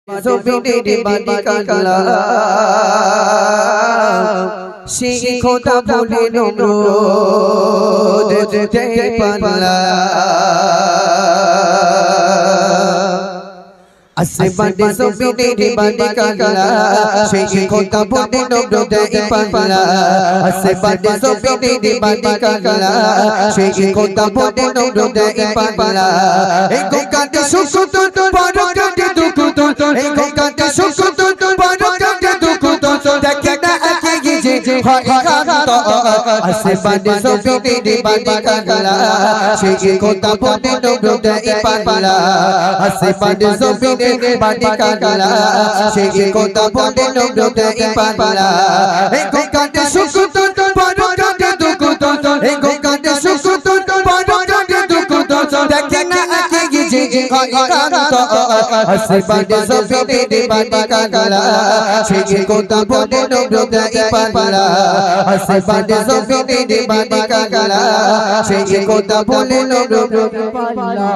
জমিনে বাদি কালা সেই খোদা বলে নমরুদ যেতে পারলা আসমানে জমিনে বাদি কালা সেই খোদা বলে নমরুদ যেতে পারলা আসমানে জমিনে বাদি কালা সেই খোদা বলে নমরুদ যেতে পারলা এই গোকাতে সুসুত বরকতে দুঃখ এই গোকাতে সুসুত বরকতে দুঃখ দেখে না আকে গিয়ে হয় কান্ত আসমানে জমিনে বাদি কালা সেই খোদা বলে নমরুদ যেতে পারলা আসমানে জমিনে বাদি কালা সেই খোদা বলে নমরুদ যেতে পারলা এই গোকাতে সুসুত বরকতে দুঃখ এই গোকাতে সুসুত বরকতে দুঃখ দেখে না আকে গিয়ে হয় কান্ত আসমানে জমিনে বাদি কালা সেই খোদা বলে নমরুদ যেতে পারলা আসমানে জমিনে বাদি কালা সেই খোদা বলে নমরুদ যেতে পারলা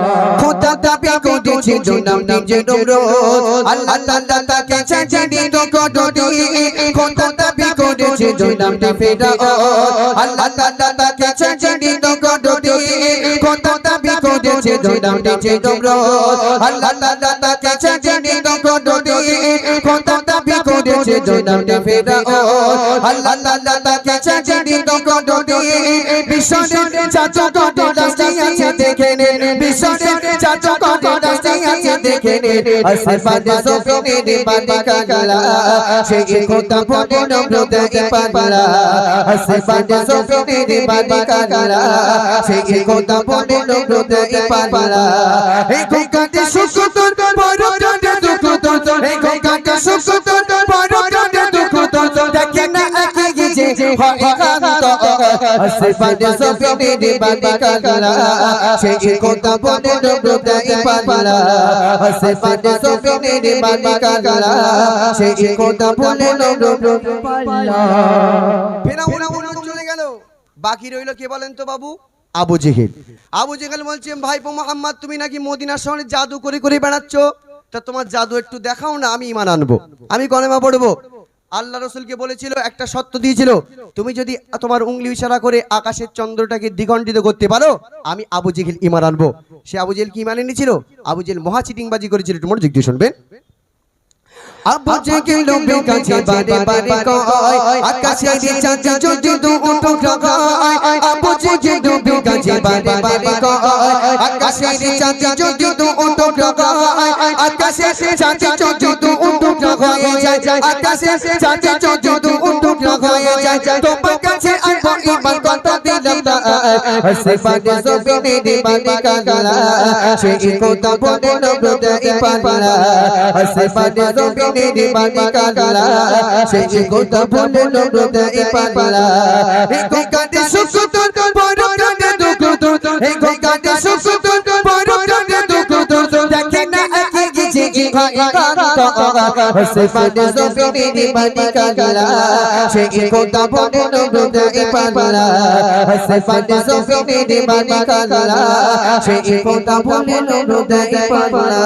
খোদা দাবি করেছে জনাম নিজে নমরুদ আল্লাহ তাকে চাচিয়ে তো কদরি খোদা দাবি করেছে জনাম ফেরাউন আল্লাহ তাকে চাচিয়ে তো কদরি খোদা দাবি করেছে জনাম নিজে নমরুদ আল্লাহ তাকে চাচিয়ে তো কদরি খোদা দাবি করেছে জনাম ফেরাউন আল্লাহ তাকে চাচিয়ে তো কদরি বিশ্বের চাচা কত দাস্তি আছে দেখে নে বিশ্বের চাচা কত দাস্তি আছে দেখে নে আসমানে জমিনে বাদি কালা সেই খোদা বলে নমরুদ যেতে পারলা আসমানে জমিনে বাদি কালা সেই খোদা বলে নমরুদ যেতে পারলা এই গোকাতে সুসুত বরকতে দুঃখ এই গোকাতে সুসুত বরকতে দুঃখ দেখে না আকে গিয়ে হয় কান্ত আসমানে জমিনে বাদি কালা সেই খোদা বলে নমরুদ যেতে পারলা আসমানে জমিনে বাদি কালা সেই খোদা বলে নমরুদ যেতে পারলা ফেরাউন চলে গেল বাকি রইল কে বলেন তো বাবু আবু জেহেল আবু জেহেল বলছেন ভাইপো মুহাম্মদ তুমি নাকি মদিনা শহরে জাদু করে করে বেড়াচ্ছ তা তোমার জাদু একটু দেখাও না আমি ঈমান আনবো আমি কলেমা পড়বো আল্লাহ রাসূলকে বলেছিল একটা শর্ত দিয়েছিল তুমি যদি তোমার উংলি ইশারা করে আকাশের চন্দ্রটাকে দ্বিগণ্ডিত করতে পারো আমি আবু জেহেল ঈমান আনবো সে আবু জেহেল কি ঈমান এনেছিল আবু জেহেল মহা চিটিংবাজি করেছিল একটু মনোযোগ দিয়ে শুনবেন আবু জেহেল নবী কাছে বারে বারে কয় আকাশের চাঁদ যদি দুটো কয় আবু জেহেল নবী কাছে বারে বারে কয় আকাশের চাঁদ যদি দুটো কয় আকাশের চাঁদ যদি দুটো হয়ে যায় আকাশের চাঁদ যদি দুটো হয়ে যায় তোমার কাছে আসবো ঈমান কথা দিলাম না আসমানে জমিনে বাদি কালা সেই খোদা বলে নমরুদ যেতে পারলা আসমানে জমিনে বাদি কালা সেই খোদা বলে নমরুদ যেতে পারলা এই গোকাতে সুসুত বরকতে দুঃখ এই গোকাতে সুসুত বরকতে দুঃখ দেখে না আকে গিয়ে হয় কান্ত আসমানে জমিনে বাদি কালা সেই খোদা বলে নমরুদ যেতে পারলা আসমানে জমিনে বাদি কালা সেই খোদা বলে নমরুদ যেতে পারলা